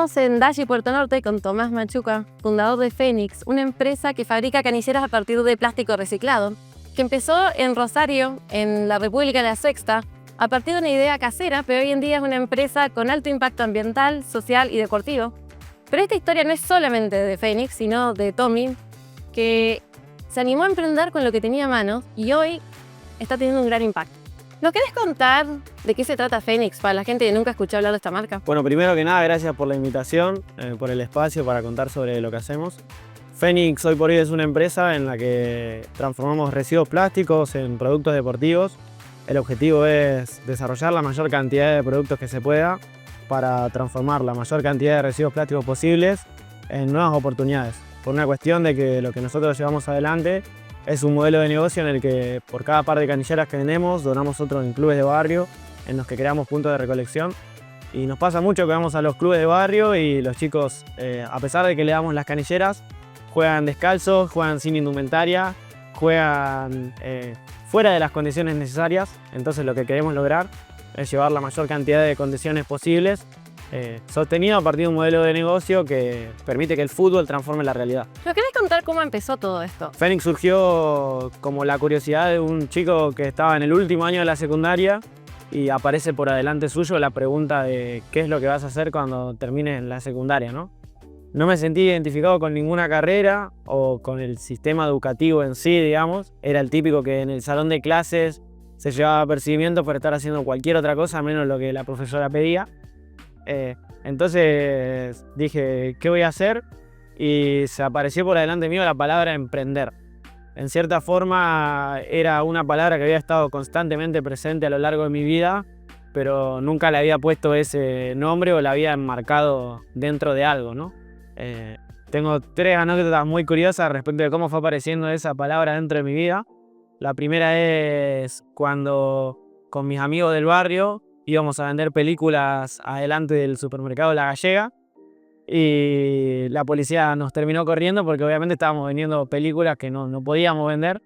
Estamos en Dashi, Puerto Norte, con Tomás Machuca, fundador de Fénix, una empresa que fabrica canilleras a partir de plástico reciclado, que empezó en Rosario, en la República de la Sexta, a partir de una idea casera, pero hoy en día es una empresa con alto impacto ambiental, social y deportivo. Pero esta historia no es solamente de Fénix, sino de Tommy, que se animó a emprender con lo que tenía a mano y hoy está teniendo un gran impacto. ¿Nos querés contar de qué se trata Fénix para la gente que nunca escuchó hablar de esta marca? Bueno, primero que nada, gracias por la invitación, por el espacio para contar sobre lo que hacemos. Fénix hoy por hoy es una empresa en la que transformamos residuos plásticos en productos deportivos. El objetivo es desarrollar la mayor cantidad de productos que se pueda para transformar la mayor cantidad de residuos plásticos posibles en nuevas oportunidades. Por una cuestión de que lo que nosotros llevamos adelante es un modelo de negocio en el que por cada par de canilleras que vendemos donamos otro en clubes de barrio en los que creamos puntos de recolección. Y nos pasa mucho que vamos a los clubes de barrio y los chicos, a pesar de que le damos las canilleras, juegan descalzos, juegan sin indumentaria, juegan fuera de las condiciones necesarias. Entonces lo que queremos lograr es llevar la mayor cantidad de condiciones posibles sostenido a partir de un modelo de negocio que permite que el fútbol transforme la realidad. ¿Nos querés contar cómo empezó todo esto? Fénix surgió como la curiosidad de un chico que estaba en el último año de la secundaria y aparece por adelante suyo la pregunta de qué es lo que vas a hacer cuando termines la secundaria, ¿no? No me sentí identificado con ninguna carrera o con el sistema educativo en sí, digamos. Era el típico que en el salón de clases se llevaba apercibimiento por estar haciendo cualquier otra cosa menos lo que la profesora pedía. Entonces dije, ¿qué voy a hacer? Y se apareció por delante mío la palabra emprender. En cierta forma era una palabra que había estado constantemente presente a lo largo de mi vida, pero nunca le había puesto ese nombre o la había enmarcado dentro de algo, ¿no? Tengo 3 anécdotas muy curiosas respecto de cómo fue apareciendo esa palabra dentro de mi vida. La primera es cuando con mis amigos del barrio íbamos a vender películas adelante del supermercado La Gallega y la policía nos terminó corriendo porque obviamente estábamos vendiendo películas que no podíamos vender.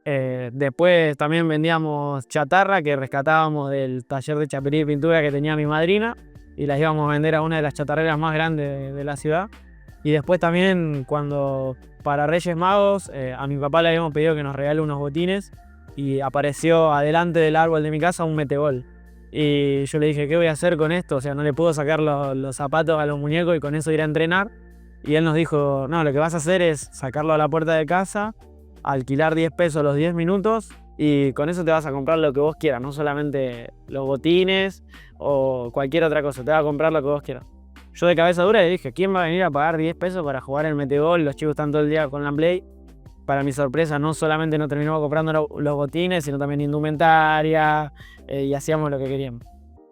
Después también vendíamos chatarra que rescatábamos del taller de chapería y pintura que tenía mi madrina y las íbamos a vender a una de las chatarreras más grandes de la ciudad. Y después también cuando para Reyes Magos a mi papá le habíamos pedido que nos regale unos botines y apareció adelante del árbol de mi casa un metegol. Y yo le dije, ¿qué voy a hacer con esto? O sea, no le puedo sacar los zapatos a los muñecos y con eso ir a entrenar. Y él nos dijo, no, lo que vas a hacer es sacarlo a la puerta de casa, alquilar 10 pesos los 10 minutos y con eso te vas a comprar lo que vos quieras, no solamente los botines o cualquier otra cosa, te vas a comprar lo que vos quieras. Yo de cabeza dura le dije, ¿quién va a venir a pagar 10 pesos para jugar el metegol? Los chicos están todo el día con la Play. Para mi sorpresa, no solamente nos terminamos comprando los botines, sino también indumentaria y hacíamos lo que queríamos.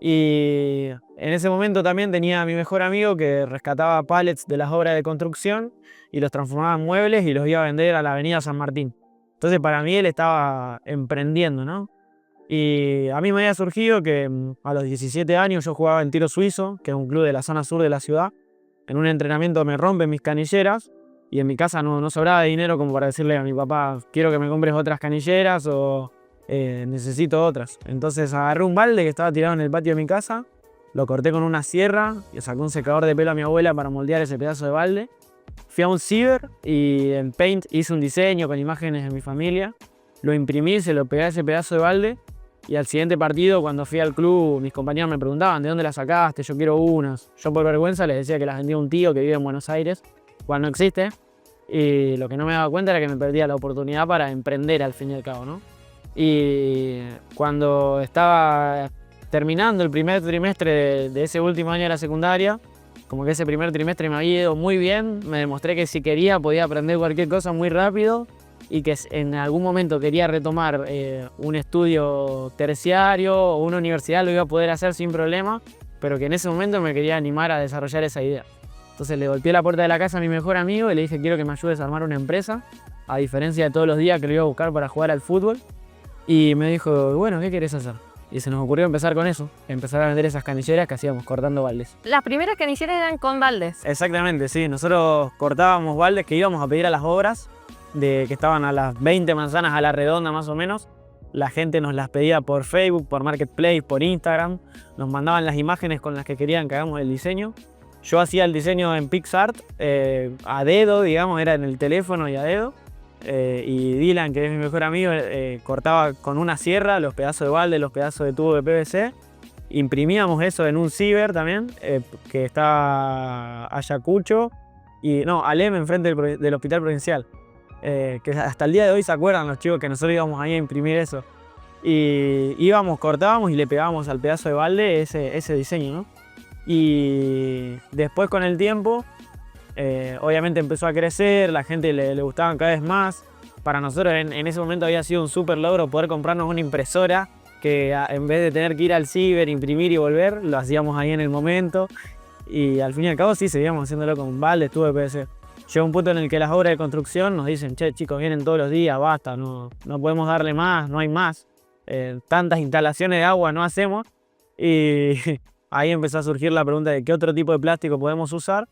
Y en ese momento también tenía a mi mejor amigo que rescataba pallets de las obras de construcción y los transformaba en muebles y los iba a vender a la avenida San Martín. Entonces para mí él estaba emprendiendo, ¿no? Y a mí me había surgido que a los 17 años yo jugaba en Tiro Suizo, que es un club de la zona sur de la ciudad. En un entrenamiento me rompen mis canilleras y en mi casa no sobraba dinero como para decirle a mi papá, quiero que me compres otras canilleras o necesito otras. Entonces agarré un balde que estaba tirado en el patio de mi casa, lo corté con una sierra y sacé un secador de pelo a mi abuela para moldear ese pedazo de balde. Fui a un ciber y en Paint hice un diseño con imágenes de mi familia, lo imprimí, se lo pegué a ese pedazo de balde y al siguiente partido cuando fui al club mis compañeros me preguntaban ¿de dónde las sacaste? Yo quiero unas. Yo por vergüenza les decía que las vendía un tío que vive en Buenos Aires, cual no existe, y lo que no me daba cuenta era que me perdía la oportunidad para emprender al fin y al cabo, ¿no? Y cuando estaba terminando el primer trimestre de ese último año de la secundaria, como que ese primer trimestre me había ido muy bien, me demostré que si quería podía aprender cualquier cosa muy rápido y que en algún momento quería retomar un estudio terciario o una universidad lo iba a poder hacer sin problema, pero que en ese momento me quería animar a desarrollar esa idea. Entonces le golpeé la puerta de la casa a mi mejor amigo y le dije quiero que me ayudes a armar una empresa, a diferencia de todos los días que lo iba a buscar para jugar al fútbol. Y me dijo, bueno, ¿qué querés hacer? Y se nos ocurrió empezar con eso, empezar a vender esas canilleras que hacíamos cortando baldes. Las primeras canilleras eran con baldes. Exactamente, sí. Nosotros cortábamos baldes que íbamos a pedir a las obras, que estaban a las 20 manzanas a la redonda más o menos. La gente nos las pedía por Facebook, por Marketplace, por Instagram. Nos mandaban las imágenes con las que querían que hagamos el diseño. yo hacía el diseño en PixArt, a dedo, digamos, era en el teléfono y a dedo. Y Dylan, que es mi mejor amigo, cortaba con una sierra los pedazos de balde, los pedazos de tubo de PVC. Imprimíamos eso en un ciber también, que está Ayacucho, y no, Alem, enfrente del Hospital Provincial. Que hasta el día de hoy se acuerdan los chicos que nosotros íbamos ahí a imprimir eso. Y íbamos, cortábamos y le pegábamos al pedazo de balde ese diseño, ¿no? Y después con el tiempo, obviamente empezó a crecer, la gente le gustaban cada vez más. Para nosotros en ese momento había sido un súper logro poder comprarnos una impresora que en vez de tener que ir al ciber, imprimir y volver, lo hacíamos ahí en el momento. Y al fin y al cabo sí, seguíamos haciéndolo con baldes, tubo de PVC. Llega un punto en el que las obras de construcción nos dicen, che, chicos, vienen todos los días, basta, no podemos darle más, no hay más. Tantas instalaciones de agua no hacemos. Y ahí empezó a surgir la pregunta de qué otro tipo de plástico podemos usar.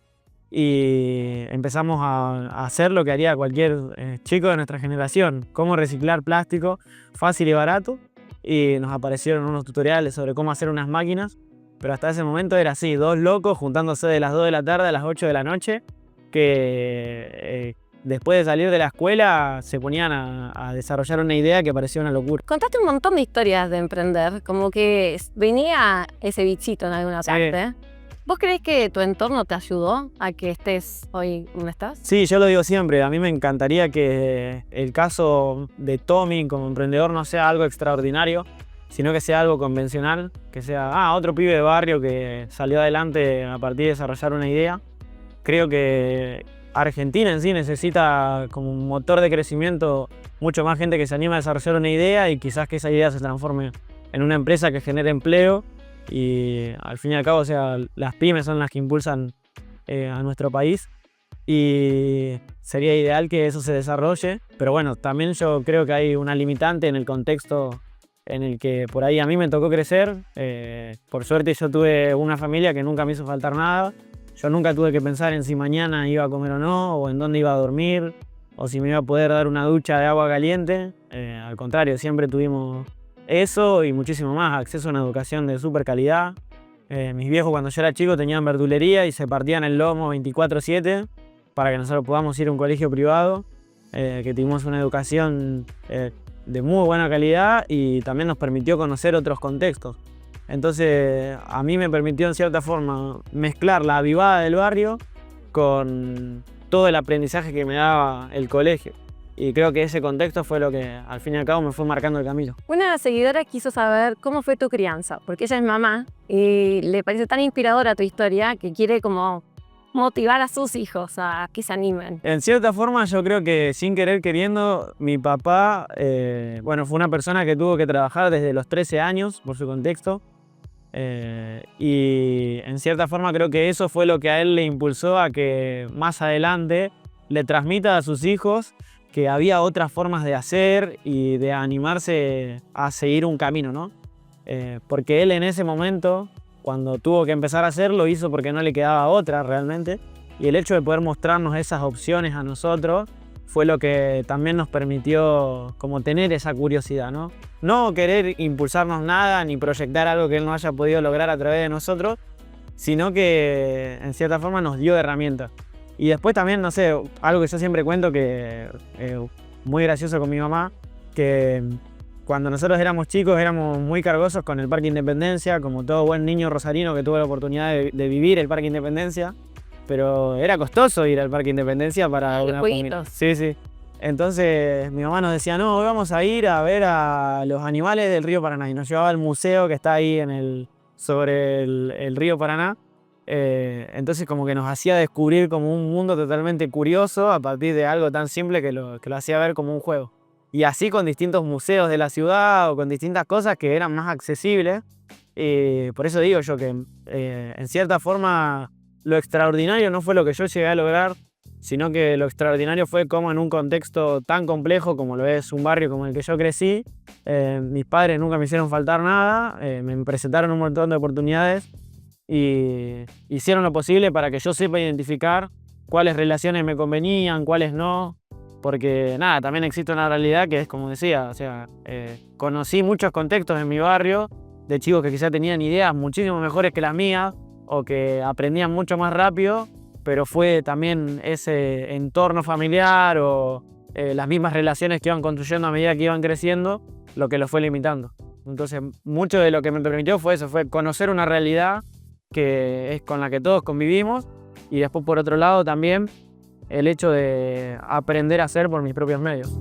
Y empezamos a hacer lo que haría cualquier chico de nuestra generación, cómo reciclar plástico fácil y barato. Y nos aparecieron unos tutoriales sobre cómo hacer unas máquinas, pero hasta ese momento era así, dos locos juntándose de las 2 de la tarde a las 8 de la noche, que después de salir de la escuela se ponían a desarrollar una idea que parecía una locura. Contaste un montón de historias de emprender, como que venía ese bichito en alguna parte. ¿Vos creés que tu entorno te ayudó a que estés hoy donde estás? Sí, yo lo digo siempre. A mí me encantaría que el caso de Tommy como emprendedor no sea algo extraordinario, sino que sea algo convencional, que sea otro pibe de barrio que salió adelante a partir de desarrollar una idea. Creo que Argentina en sí necesita como un motor de crecimiento mucho más gente que se anima a desarrollar una idea y quizás que esa idea se transforme en una empresa que genere empleo. Y al fin y al cabo, o sea, las pymes son las que impulsan a nuestro país y sería ideal que eso se desarrolle, pero bueno, también yo creo que hay una limitante en el contexto en el que por ahí a mí me tocó crecer. Por suerte yo tuve una familia que nunca me hizo faltar nada, yo nunca tuve que pensar en si mañana iba a comer o no, o en dónde iba a dormir, o si me iba a poder dar una ducha de agua caliente. Al contrario, siempre tuvimos eso y muchísimo más, acceso a una educación de súper calidad. Mis viejos cuando yo era chico tenían verdulería y se partían el lomo 24/7 para que nosotros podamos ir a un colegio privado, que tuvimos una educación de muy buena calidad y también nos permitió conocer otros contextos. Entonces a mí me permitió en cierta forma mezclar la avivada del barrio con todo el aprendizaje que me daba el colegio. Y creo que ese contexto fue lo que al fin y al cabo me fue marcando el camino. Una seguidora quiso saber cómo fue tu crianza, porque ella es mamá y le parece tan inspiradora tu historia que quiere como motivar a sus hijos a que se animen. En cierta forma yo creo que sin querer queriendo mi papá, fue una persona que tuvo que trabajar desde los 13 años por su contexto. Y en cierta forma creo que eso fue lo que a él le impulsó a que más adelante le transmita a sus hijos que había otras formas de hacer y de animarse a seguir un camino, ¿no? Porque él en ese momento, cuando tuvo que empezar a hacerlo, hizo porque no le quedaba otra realmente. Y el hecho de poder mostrarnos esas opciones a nosotros fue lo que también nos permitió como tener esa curiosidad, ¿no? No querer impulsarnos nada ni proyectar algo que él no haya podido lograr a través de nosotros, sino que en cierta forma nos dio herramientas. Y después también, no sé, algo que yo siempre cuento que muy gracioso con mi mamá, que cuando nosotros éramos chicos éramos muy cargosos con el Parque Independencia, como todo buen niño rosarino que tuvo la oportunidad de vivir el Parque Independencia, pero era costoso ir al Parque Independencia para una familia. Sí, sí. Entonces mi mamá nos decía, no, hoy vamos a ir a ver a los animales del río Paraná, y nos llevaba al museo que está ahí sobre el río Paraná. Entonces como que nos hacía descubrir como un mundo totalmente curioso a partir de algo tan simple que lo hacía ver como un juego. Y así con distintos museos de la ciudad o con distintas cosas que eran más accesibles. Por eso digo yo que en cierta forma lo extraordinario no fue lo que yo llegué a lograr, sino que lo extraordinario fue cómo en un contexto tan complejo como lo es un barrio como el que yo crecí, mis padres nunca me hicieron faltar nada, me presentaron un montón de oportunidades y hicieron lo posible para que yo sepa identificar cuáles relaciones me convenían, cuáles no, porque nada, también existe una realidad que es como decía, o sea, conocí muchos contextos en mi barrio de chicos que quizás tenían ideas muchísimo mejores que las mías, o que aprendían mucho más rápido, pero fue también ese entorno familiar o las mismas relaciones que iban construyendo a medida que iban creciendo lo que los fue limitando. Entonces, mucho de lo que me permitió fue eso, fue conocer una realidad que es con la que todos convivimos, y después, por otro lado, también el hecho de aprender a hacer por mis propios medios.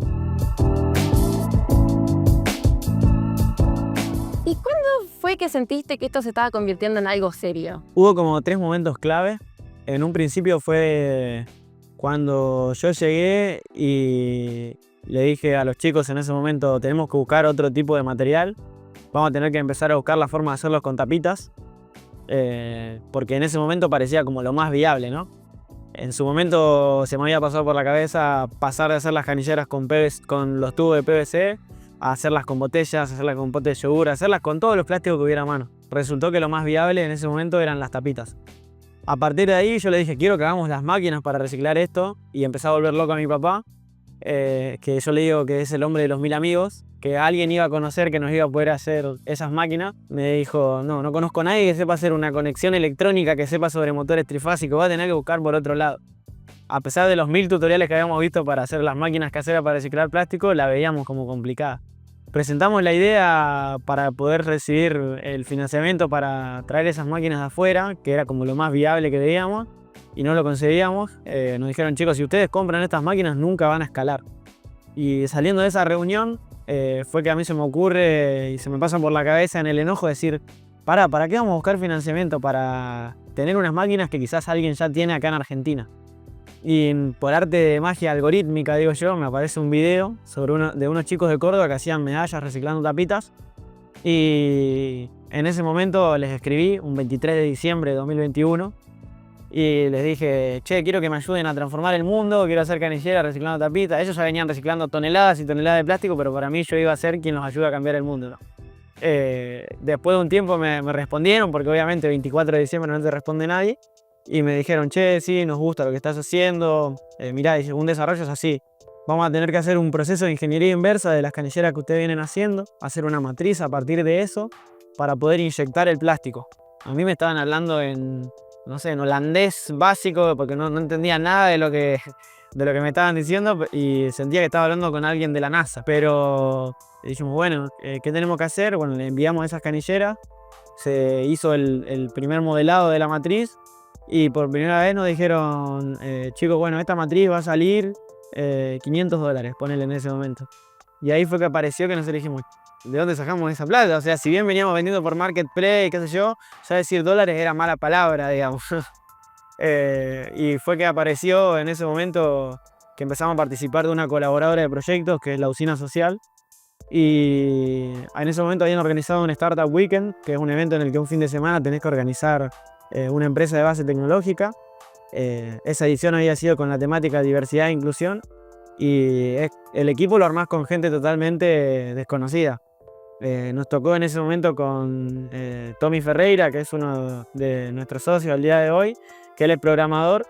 ¿Y cuándo fue que sentiste que esto se estaba convirtiendo en algo serio? Hubo como 3 momentos clave. En un principio fue cuando yo llegué y le dije a los chicos en ese momento, tenemos que buscar otro tipo de material, vamos a tener que empezar a buscar la forma de hacerlos con tapitas, porque en ese momento parecía como lo más viable, ¿no? En su momento se me había pasado por la cabeza pasar de hacer las canilleras con los tubos de PVC a hacerlas con botellas, hacerlas con potes de yogur, hacerlas con todos los plásticos que hubiera a mano. Resultó que lo más viable en ese momento eran las tapitas. A partir de ahí yo le dije, quiero que hagamos las máquinas para reciclar esto, y empecé a volver loco a mi papá, que yo le digo que es el hombre de los 1000 amigos, que alguien iba a conocer que nos iba a poder hacer esas máquinas. Me dijo, no conozco a nadie que sepa hacer una conexión electrónica, que sepa sobre motores trifásicos, va a tener que buscar por otro lado. A pesar de los 1000 tutoriales que habíamos visto para hacer las máquinas caseras para reciclar plástico, la veíamos como complicada. Presentamos la idea para poder recibir el financiamiento para traer esas máquinas de afuera, que era como lo más viable que veíamos, y no lo conseguíamos. Nos dijeron, chicos, si ustedes compran estas máquinas nunca van a escalar. Y saliendo de esa reunión fue que a mí se me ocurre y se me pasa por la cabeza en el enojo decir, ¿para qué vamos a buscar financiamiento? Para tener unas máquinas que quizás alguien ya tiene acá en Argentina. Y por arte de magia algorítmica, digo yo, me aparece un video de unos chicos de Córdoba que hacían medallas reciclando tapitas. Y en ese momento les escribí, un 23 de diciembre de 2021, y les dije, che, quiero que me ayuden a transformar el mundo, quiero hacer canilleras reciclando tapitas. Ellos ya venían reciclando toneladas y toneladas de plástico, pero para mí yo iba a ser quien los ayuda a cambiar el mundo, ¿no? Después de un tiempo me respondieron, porque obviamente 24 de diciembre no te responde nadie. Y me dijeron, che, sí, nos gusta lo que estás haciendo. Mirá, un desarrollo es así. Vamos a tener que hacer un proceso de ingeniería inversa de las canilleras que ustedes vienen haciendo, hacer una matriz a partir de eso para poder inyectar el plástico. A mí me estaban hablando en holandés básico, porque no entendía nada de lo que me estaban diciendo, y sentía que estaba hablando con alguien de la NASA. Pero dijimos, bueno, ¿qué tenemos que hacer? Bueno, le enviamos esas canilleras, se hizo el primer modelado de la matriz. Y por primera vez nos dijeron, chicos, bueno, esta matriz va a salir $500, ponele en ese momento. Y ahí fue que apareció que nosotros dijimos, ¿de dónde sacamos esa plata? O sea, si bien veníamos vendiendo por Marketplace, qué sé yo, ya decir dólares era mala palabra, digamos. Y fue que apareció en ese momento que empezamos a participar de una colaboradora de proyectos, que es la Usina Social. Y en ese momento habían organizado un Startup Weekend, que es un evento en el que un fin de semana tenés que organizar una empresa de base tecnológica. Esa edición había sido con la temática diversidad e inclusión, y el equipo lo armás con gente totalmente desconocida. Nos tocó en ese momento con Tommy Ferreira, que es uno de nuestros socios al día de hoy, que él es programador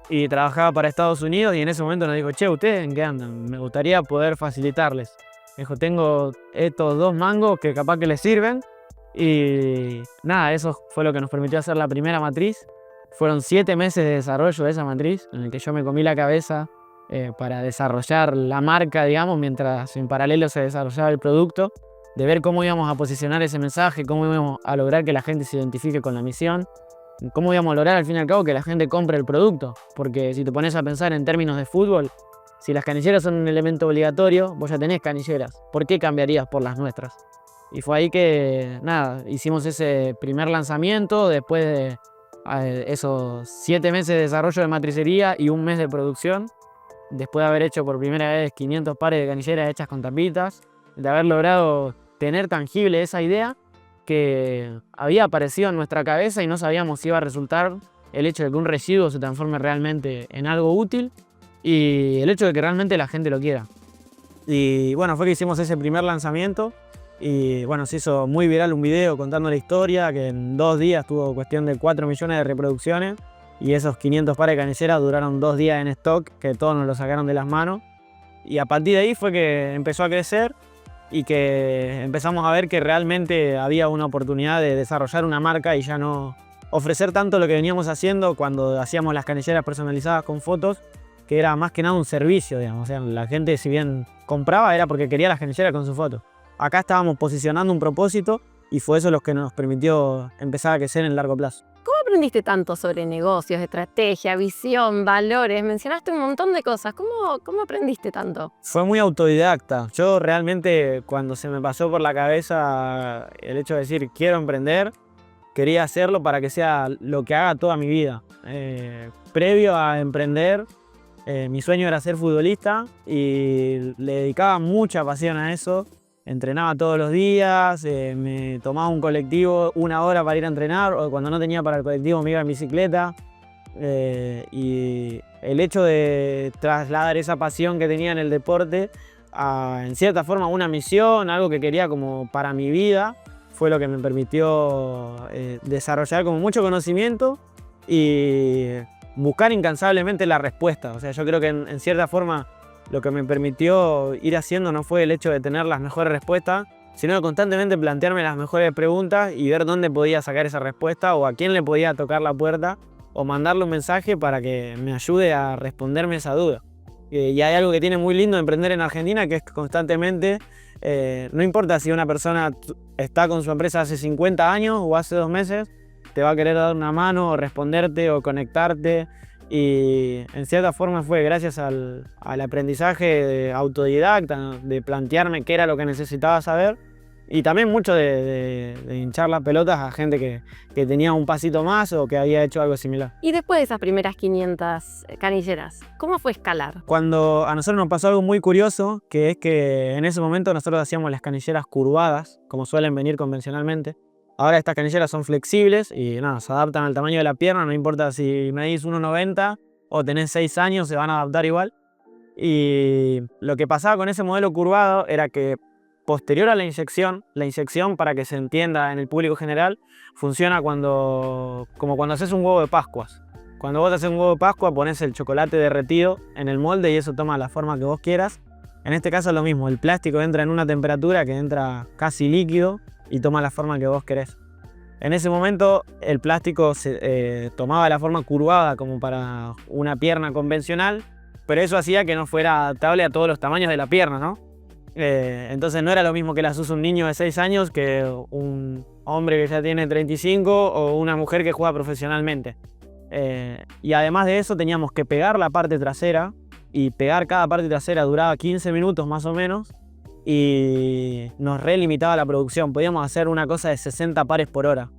y trabajaba para Estados Unidos, y en ese momento nos dijo, che, ¿ustedes en qué andan? Me gustaría poder facilitarles. Me dijo, tengo estos 2 mangos que capaz que les sirven. Y nada, eso fue lo que nos permitió hacer la primera matriz. Fueron 7 meses de desarrollo de esa matriz, en el que yo me comí la cabeza para desarrollar la marca, digamos, mientras en paralelo se desarrollaba el producto, de ver cómo íbamos a posicionar ese mensaje, cómo íbamos a lograr que la gente se identifique con la misión, cómo íbamos a lograr al fin y al cabo que la gente compre el producto. Porque si te pones a pensar en términos de fútbol, si las canilleras son un elemento obligatorio, vos ya tenés canilleras. ¿Por qué cambiarías por las nuestras? Y fue ahí que, nada, hicimos ese primer lanzamiento después de esos 7 meses de desarrollo de matricería y 1 mes de producción. Después de haber hecho por primera vez 500 pares de canilleras hechas con tapitas, de haber logrado tener tangible esa idea que había aparecido en nuestra cabeza y no sabíamos si iba a resultar el hecho de que un residuo se transforme realmente en algo útil, y el hecho de que realmente la gente lo quiera. Y bueno, fue que hicimos ese primer lanzamiento. Y bueno, se hizo muy viral un video contando la historia, que en 2 días tuvo cuestión de 4 millones de reproducciones, y esos 500 pares de canilleras duraron 2 días en stock, que todos nos lo sacaron de las manos. Y a partir de ahí fue que empezó a crecer y que empezamos a ver que realmente había una oportunidad de desarrollar una marca y ya no ofrecer tanto lo que veníamos haciendo cuando hacíamos las canilleras personalizadas con fotos, que era más que nada un servicio, digamos. O sea, la gente, si bien compraba, era porque quería las canilleras con su foto. Acá estábamos posicionando un propósito y fue eso lo que nos permitió empezar a crecer en el largo plazo. ¿Cómo aprendiste tanto sobre negocios, estrategia, visión, valores? Mencionaste un montón de cosas. ¿Cómo aprendiste tanto? Fue muy autodidacta. Yo realmente, cuando se me pasó por la cabeza el hecho de decir quiero emprender, quería hacerlo para que sea lo que haga toda mi vida. Previo a emprender, mi sueño era ser futbolista y le dedicaba mucha pasión a eso. Entrenaba todos los días, me tomaba un colectivo 1 hora para ir a entrenar, o cuando no tenía para el colectivo me iba en bicicleta. Y el hecho de trasladar esa pasión que tenía en el deporte a, en cierta forma, una misión, algo que quería como para mi vida, fue lo que me permitió desarrollar como mucho conocimiento y buscar incansablemente la respuesta. O sea, yo creo que en cierta forma lo que me permitió ir haciendo no fue el hecho de tener las mejores respuestas, sino constantemente plantearme las mejores preguntas y ver dónde podía sacar esa respuesta o a quién le podía tocar la puerta o mandarle un mensaje para que me ayude a responderme esa duda. Y hay algo que tiene muy lindo de emprender en Argentina, que es constantemente, no importa si una persona está con su empresa hace 50 años o hace 2 meses, te va a querer dar una mano o responderte o conectarte. Y en cierta forma fue gracias al aprendizaje autodidacta, de plantearme qué era lo que necesitaba saber y también mucho de hinchar las pelotas a gente que tenía un pasito más o que había hecho algo similar. Y después de esas primeras 500 canilleras, ¿cómo fue escalar? Cuando a nosotros nos pasó algo muy curioso, que es que en ese momento nosotros hacíamos las canilleras curvadas, como suelen venir convencionalmente. Ahora estas canilleras son flexibles y nada, se adaptan al tamaño de la pierna, no importa si medís 1,90 o tenés 6 años, se van a adaptar igual. Y lo que pasaba con ese modelo curvado era que posterior a la inyección para que se entienda en el público general, funciona como cuando haces un huevo de Pascuas. Cuando vos haces un huevo de Pascua pones el chocolate derretido en el molde y eso toma la forma que vos quieras. En este caso es lo mismo, el plástico entra en una temperatura que entra casi líquido y toma la forma que vos querés. En ese momento el plástico tomaba la forma curvada como para una pierna convencional, pero eso hacía que no fuera adaptable a todos los tamaños de la pierna, ¿no? Entonces no era lo mismo que las usa un niño de 6 años que un hombre que ya tiene 35 o una mujer que juega profesionalmente. Y además de eso teníamos que pegar la parte trasera, y pegar cada parte trasera duraba 15 minutos más o menos y nos relimitaba la producción. Podíamos hacer una cosa de 60 pares por hora.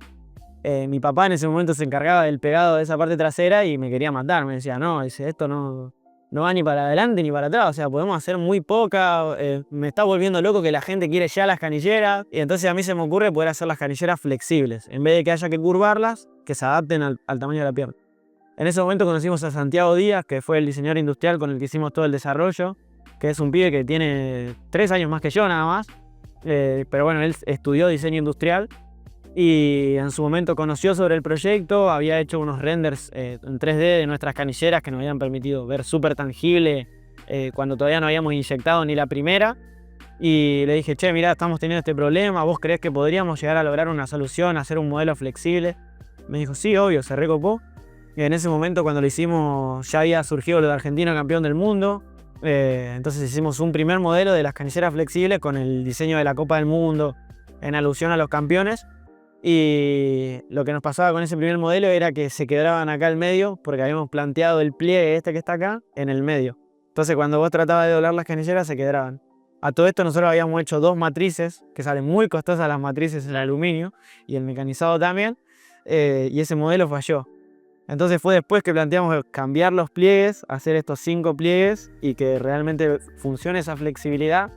Mi papá en ese momento se encargaba del pegado de esa parte trasera y me quería matar. Me decía, no, esto no va ni para adelante ni para atrás. O sea, podemos hacer muy poca. Me está volviendo loco que la gente quiere ya las canilleras. Y entonces a mí se me ocurre poder hacer las canilleras flexibles. En vez de que haya que curvarlas, que se adapten al tamaño de la pierna. En ese momento conocimos a Santiago Díaz, que fue el diseñador industrial con el que hicimos todo el desarrollo, que es un pibe que tiene 3 años más que yo nada más, pero bueno, él estudió diseño industrial y en su momento conoció sobre el proyecto, había hecho unos renders en 3D de nuestras canilleras que nos habían permitido ver súper tangible cuando todavía no habíamos inyectado ni la primera, y le dije, che, mirá, estamos teniendo este problema, ¿vos creés que podríamos llegar a lograr una solución, hacer un modelo flexible? Me dijo, sí, obvio, se recopó. Y en ese momento cuando lo hicimos ya había surgido lo de argentino campeón del mundo. Entonces hicimos un primer modelo de las canilleras flexibles con el diseño de la Copa del Mundo en alusión a los campeones. Y lo que nos pasaba con ese primer modelo era que se quebraban acá al medio porque habíamos planteado el pliegue este que está acá en el medio. Entonces cuando vos tratabas de doblar las canilleras se quebraban. A todo esto nosotros habíamos hecho 2 matrices, que salen muy costosas las matrices en aluminio y el mecanizado también, y ese modelo falló. Entonces fue después que planteamos cambiar los pliegues, hacer estos 5 pliegues y que realmente funcione esa flexibilidad.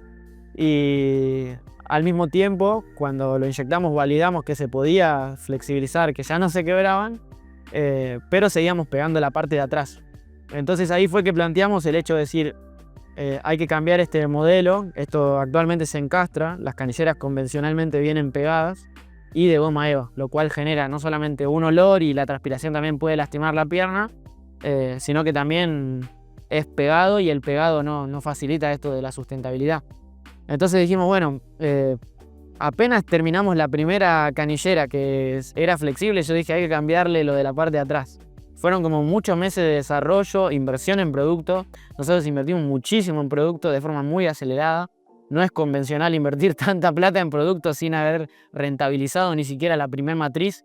Y al mismo tiempo, cuando lo inyectamos, validamos que se podía flexibilizar, que ya no se quebraban, pero seguíamos pegando la parte de atrás. Entonces ahí fue que planteamos el hecho de decir, hay que cambiar este modelo. Esto actualmente se encastra, las canilleras convencionalmente vienen pegadas y de goma eva, lo cual genera no solamente un olor y la transpiración también puede lastimar la pierna, sino que también es pegado y el pegado no facilita esto de la sustentabilidad. Entonces dijimos, bueno, apenas terminamos la primera canillera que era flexible, yo dije hay que cambiarle lo de la parte de atrás. Fueron como muchos meses de desarrollo, inversión en producto. Nosotros invertimos muchísimo en producto de forma muy acelerada. No es convencional invertir tanta plata en productos sin haber rentabilizado ni siquiera la primer matriz.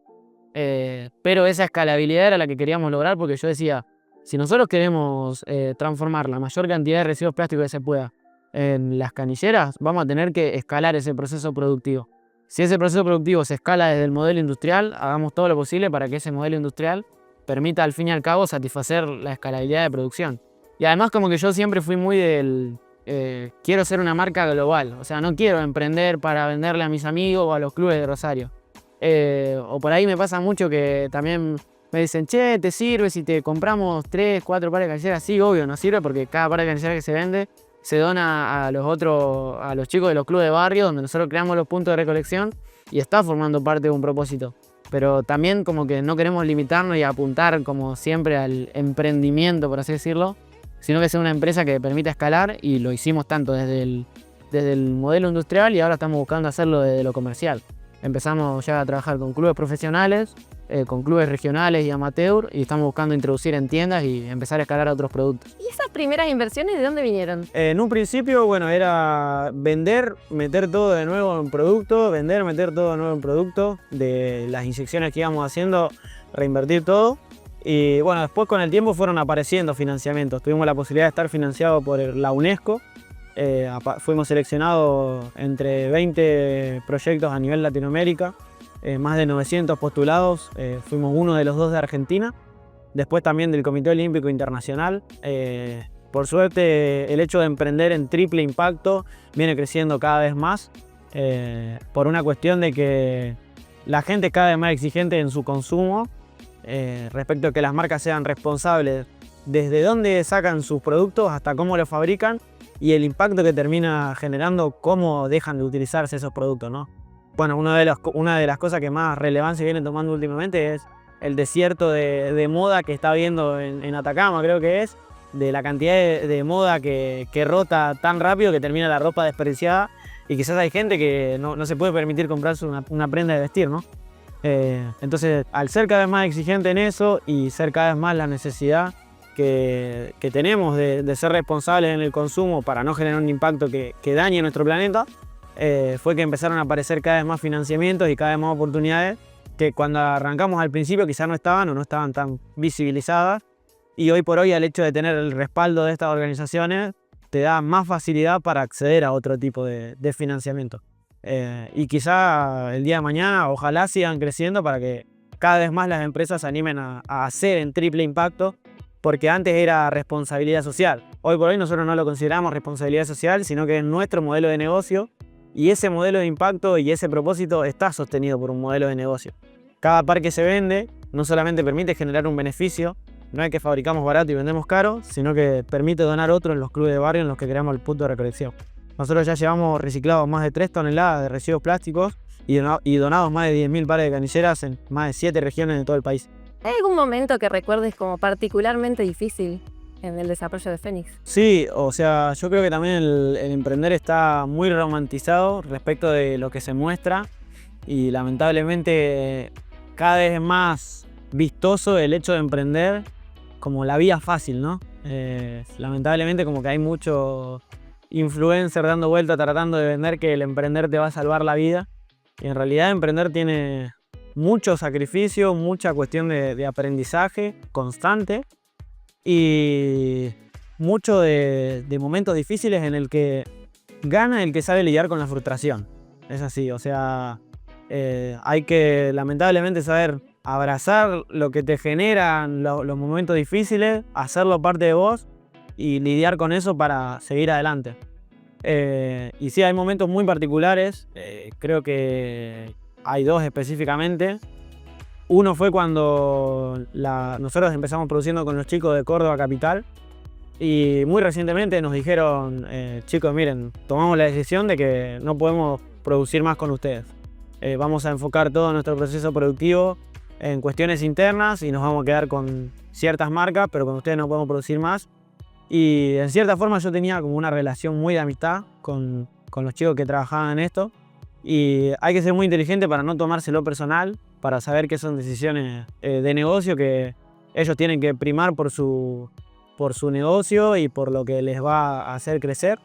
Pero esa escalabilidad era la que queríamos lograr, porque yo decía, si nosotros queremos transformar la mayor cantidad de residuos plásticos que se pueda en las canilleras, vamos a tener que escalar ese proceso productivo. Si ese proceso productivo se escala desde el modelo industrial, hagamos todo lo posible para que ese modelo industrial permita al fin y al cabo satisfacer la escalabilidad de producción. Y además como que yo siempre fui muy del quiero ser una marca global, o sea, no quiero emprender para venderle a mis amigos o a los clubes de Rosario. O por ahí me pasa mucho que también me dicen, che, ¿te sirve si te compramos 3, 4 pares de canilleras? Sí, obvio, nos sirve porque cada par de canilleras que se vende se dona a los chicos de los clubes de barrio, donde nosotros creamos los puntos de recolección y está formando parte de un propósito. Pero también como que no queremos limitarnos y apuntar como siempre al emprendimiento, por así decirlo, sino que sea una empresa que permita escalar, y lo hicimos tanto desde el modelo industrial y ahora estamos buscando hacerlo desde lo comercial. Empezamos ya a trabajar con clubes profesionales, con clubes regionales y amateur, y estamos buscando introducir en tiendas y empezar a escalar a otros productos. ¿Y esas primeras inversiones de dónde vinieron? En un principio, bueno, era vender, meter todo de nuevo en producto, vender, meter todo de nuevo en producto, de las inyecciones que íbamos haciendo, reinvertir todo. Y bueno, después con el tiempo fueron apareciendo financiamientos. Tuvimos la posibilidad de estar financiados por la UNESCO. Fuimos seleccionados entre 20 proyectos a nivel Latinoamérica, más de 900 postulados, fuimos uno de los 2 de Argentina, después también del Comité Olímpico Internacional. Por suerte el hecho de emprender en triple impacto viene creciendo cada vez más, por una cuestión de que la gente es cada vez más exigente en su consumo, respecto a que las marcas sean responsables desde dónde sacan sus productos hasta cómo los fabrican, y el impacto que termina generando cómo dejan de utilizarse esos productos, ¿no? Bueno, una de las cosas que más relevancia viene tomando últimamente es el desierto de moda que está habiendo en Atacama, creo que es, de la cantidad de moda que rota tan rápido que termina la ropa desperdiciada, y quizás hay gente que no se puede permitir comprarse una prenda de vestir, ¿no? Entonces, al ser cada vez más exigente en eso y ser cada vez más la necesidad que tenemos de ser responsables en el consumo para no generar un impacto que dañe nuestro planeta, fue que empezaron a aparecer cada vez más financiamientos y cada vez más oportunidades que cuando arrancamos al principio quizás no estaban o no estaban tan visibilizadas, y hoy por hoy el hecho de tener el respaldo de estas organizaciones te da más facilidad para acceder a otro tipo de financiamiento. Y quizá el día de mañana ojalá sigan creciendo para que cada vez más las empresas se animen a hacer en triple impacto, porque antes era responsabilidad social. Hoy por hoy nosotros no lo consideramos responsabilidad social, sino que es nuestro modelo de negocio, y ese modelo de impacto y ese propósito está sostenido por un modelo de negocio. Cada par que se vende no solamente permite generar un beneficio, no es que fabricamos barato y vendemos caro, sino que permite donar otro en los clubes de barrio en los que creamos el punto de recolección. Nosotros ya llevamos reciclados más de 3 toneladas de residuos plásticos y donados más de 10.000 pares de canilleras en más de 7 regiones de todo el país. ¿Hay algún momento que recuerdes como particularmente difícil en el desarrollo de Fénix? Sí, o sea, yo creo que también el emprender está muy romantizado respecto de lo que se muestra, y lamentablemente cada vez es más vistoso el hecho de emprender como la vía fácil, ¿no? Lamentablemente como que hay mucho influencer dando vuelta tratando de vender que el emprender te va a salvar la vida, y en realidad emprender tiene mucho sacrificio, mucha cuestión de aprendizaje constante, y mucho de momentos difíciles en el que gana el que sabe lidiar con la frustración. Es así, o sea, hay que lamentablemente saber abrazar lo que te generan los momentos difíciles, hacerlo parte de vos y lidiar con eso para seguir adelante. Y sí, hay momentos muy particulares, creo que hay 2 específicamente. Uno fue cuando nosotros empezamos produciendo con los chicos de Córdoba Capital, y muy recientemente nos dijeron, chicos, miren, tomamos la decisión de que no podemos producir más con ustedes. Vamos a enfocar todo nuestro proceso productivo en cuestiones internas y nos vamos a quedar con ciertas marcas, pero con ustedes no podemos producir más. Y en cierta forma yo tenía como una relación muy de amistad con los chicos que trabajaban en esto, Y hay que ser muy inteligente para no tomárselo personal, para saber que son decisiones de negocio que ellos tienen que primar por su negocio y por lo que les va a hacer crecer.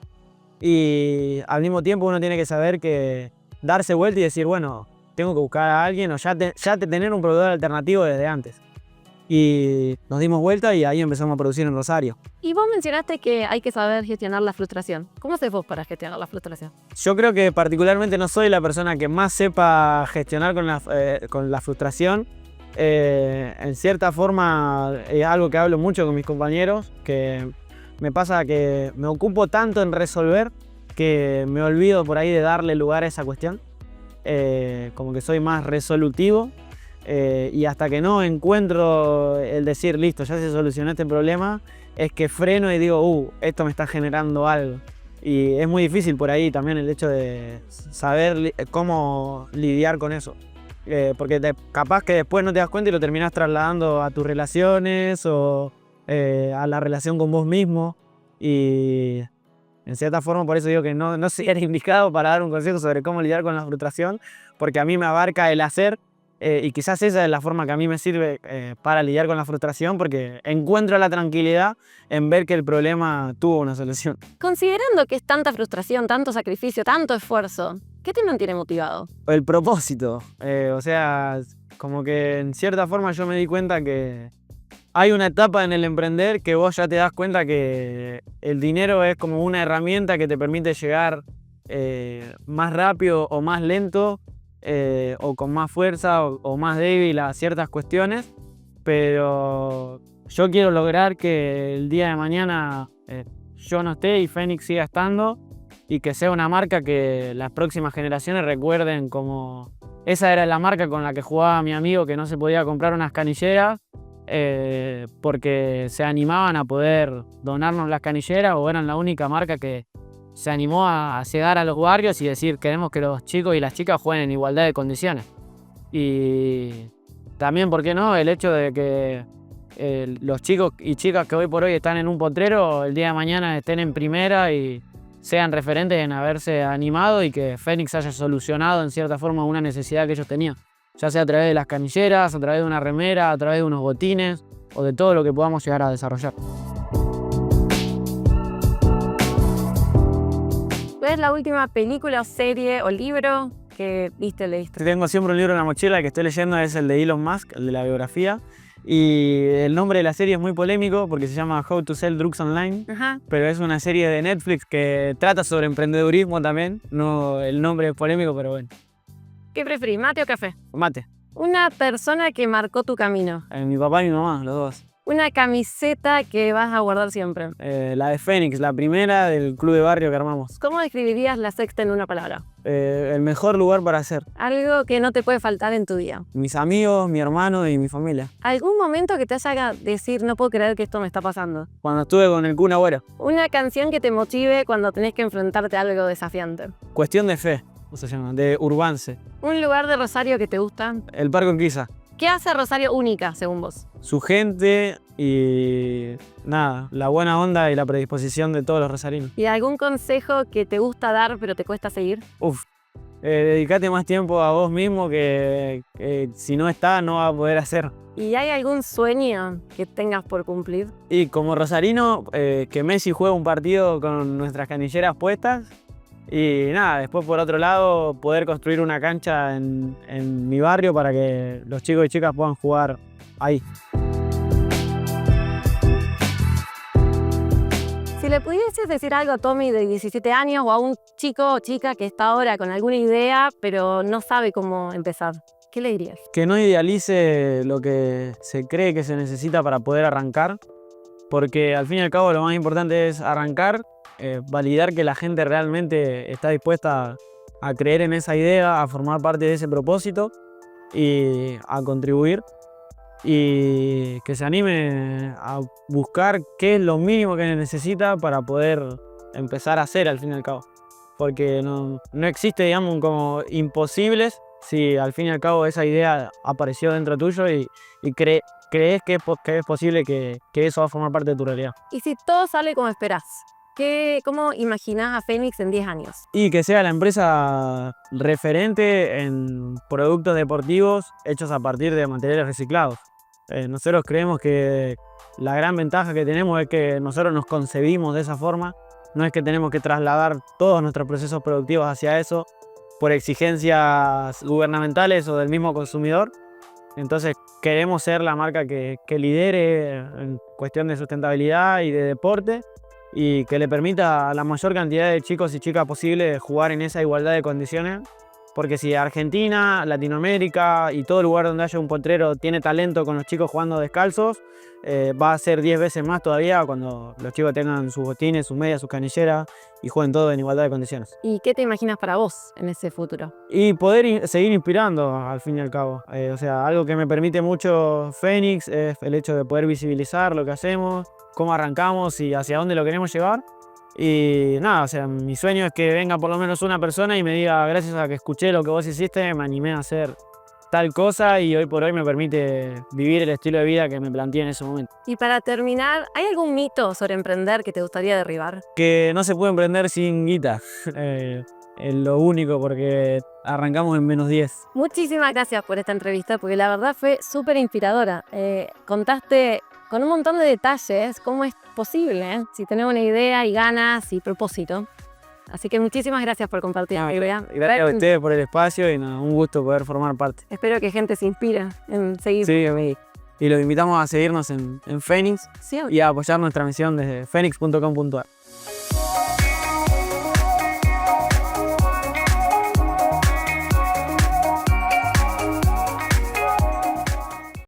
Y al mismo tiempo uno tiene que saber que darse vuelta y decir, bueno, tengo que buscar a alguien o ya tener un proveedor alternativo desde antes. Y nos dimos vuelta y ahí empezamos a producir en Rosario. Y vos mencionaste que hay que saber gestionar la frustración. ¿Cómo haces vos para gestionar la frustración? Yo creo que particularmente no soy la persona que más sepa gestionar con la frustración. En cierta forma es algo que hablo mucho con mis compañeros, que me pasa que me ocupo tanto en resolver que me olvido por ahí de darle lugar a esa cuestión. Como que soy más resolutivo. Y hasta que no encuentro el decir, listo, ya se solucionó este problema, es que freno y digo, esto me está generando algo. Y es muy difícil por ahí también el hecho de saber cómo lidiar con eso. Porque capaz que después no te das cuenta y lo terminás trasladando a tus relaciones o a la relación con vos mismo. Y en cierta forma por eso digo que no soy el indicado para dar un consejo sobre cómo lidiar con la frustración, porque a mí me abarca el hacer. Y quizás esa es la forma que a mí me sirve para lidiar con la frustración, porque encuentro la tranquilidad en ver que el problema tuvo una solución. Considerando que es tanta frustración, tanto sacrificio, tanto esfuerzo, ¿qué te mantiene motivado? El propósito. O sea, como que en cierta forma yo me di cuenta que hay una etapa en el emprender que vos ya te das cuenta que el dinero es como una herramienta que te permite llegar más rápido o más lento, o con más fuerza o más débil a ciertas cuestiones, pero yo quiero lograr que el día de mañana yo no esté y Fénix siga estando y que sea una marca que las próximas generaciones recuerden como esa era la marca con la que jugaba mi amigo que no se podía comprar unas canilleras porque se animaban a poder donarnos las canilleras o eran la única marca que se animó a llegar a los barrios y decir queremos que los chicos y las chicas jueguen en igualdad de condiciones. Y también, ¿por qué no? El hecho de que los chicos y chicas que hoy por hoy están en un potrero, el día de mañana estén en primera y sean referentes en haberse animado y que Fénix haya solucionado en cierta forma una necesidad que ellos tenían. Ya sea a través de las canilleras, a través de una remera, a través de unos botines o de todo lo que podamos llegar a desarrollar. ¿Cuál es la última película o serie o libro que viste o leíste? Tengo siempre un libro en la mochila, el que estoy leyendo es el de Elon Musk, el de la biografía. Y el nombre de la serie es muy polémico porque se llama How to Sell Drugs Online. Ajá. Pero es una serie de Netflix que trata sobre emprendedurismo también. No, el nombre es polémico, pero bueno. ¿Qué preferís, mate o café? Mate. Una persona que marcó tu camino. Mi papá y mi mamá, los dos. Una camiseta que vas a guardar siempre. La de Fénix, la primera del club de barrio que armamos. ¿Cómo describirías la sexta en una palabra? El mejor lugar para hacer. Algo que no te puede faltar en tu día. Mis amigos, mi hermano y mi familia. ¿Algún momento que te haga decir no puedo creer que esto me está pasando? Cuando estuve con el Kun Agüero. Una canción que te motive cuando tenés que enfrentarte a algo desafiante. Cuestión de fe, ¿cómo se llama? De Urbance. Un lugar de Rosario que te gusta. El Parque Urquiza. ¿Qué hace a Rosario única, según vos? Su gente y nada, la buena onda y la predisposición de todos los rosarinos. ¿Y algún consejo que te gusta dar pero te cuesta seguir? Dedicate más tiempo a vos mismo que si no está no va a poder hacer. ¿Y hay algún sueño que tengas por cumplir? Y como rosarino, que Messi juegue un partido con nuestras canilleras puestas. Y nada, después por otro lado poder construir una cancha en mi barrio para que los chicos y chicas puedan jugar ahí. Si le pudieses decir algo a Tommy de 17 años o a un chico o chica que está ahora con alguna idea pero no sabe cómo empezar, ¿qué le dirías? Que no idealice lo que se cree que se necesita para poder arrancar, porque al fin y al cabo lo más importante es arrancar, validar que la gente realmente está dispuesta a creer en esa idea, a formar parte de ese propósito y a contribuir. Y que se anime a buscar qué es lo mínimo que necesita para poder empezar a hacer al fin y al cabo. Porque no existe, digamos, como imposibles si al fin y al cabo esa idea apareció dentro tuyo y crees que es posible que eso va a formar parte de tu realidad. Y si todo sale como esperás, ¿Cómo imaginás a Fénix en 10 años? Y que sea la empresa referente en productos deportivos hechos a partir de materiales reciclados. Nosotros creemos que la gran ventaja que tenemos es que nosotros nos concebimos de esa forma. No es que tenemos que trasladar todos nuestros procesos productivos hacia eso por exigencias gubernamentales o del mismo consumidor. Entonces queremos ser la marca que lidere en cuestión de sustentabilidad y de deporte y que le permita a la mayor cantidad de chicos y chicas posible jugar en esa igualdad de condiciones. Porque si Argentina, Latinoamérica y todo lugar donde haya un potrero tiene talento con los chicos jugando descalzos, va a ser 10 veces más todavía cuando los chicos tengan sus botines, sus medias, sus canilleras y jueguen todo en igualdad de condiciones. ¿Y qué te imaginas para vos en ese futuro? Y poder seguir inspirando al fin y al cabo. O sea, algo que me permite mucho Fénix es el hecho de poder visibilizar lo que hacemos, cómo arrancamos y hacia dónde lo queremos llevar. Y nada, o sea, mi sueño es que venga por lo menos una persona y me diga, gracias a que escuché lo que vos hiciste, me animé a hacer tal cosa y hoy por hoy me permite vivir el estilo de vida que me planteé en ese momento. Y para terminar, ¿hay algún mito sobre emprender que te gustaría derribar? Que no se puede emprender sin guita. Es lo único, porque arrancamos en -10. Muchísimas gracias por esta entrevista, porque la verdad fue súper inspiradora. Contaste con un montón de detalles cómo es posible, si tenemos una idea y ganas y propósito. Así que muchísimas gracias por compartir. Gracias a ustedes por el espacio y nada, un gusto poder formar parte. Espero que gente se inspire en seguir. Sí, y los invitamos a seguirnos en Fénix Sí, y a apoyar nuestra misión desde fénix.com.ar.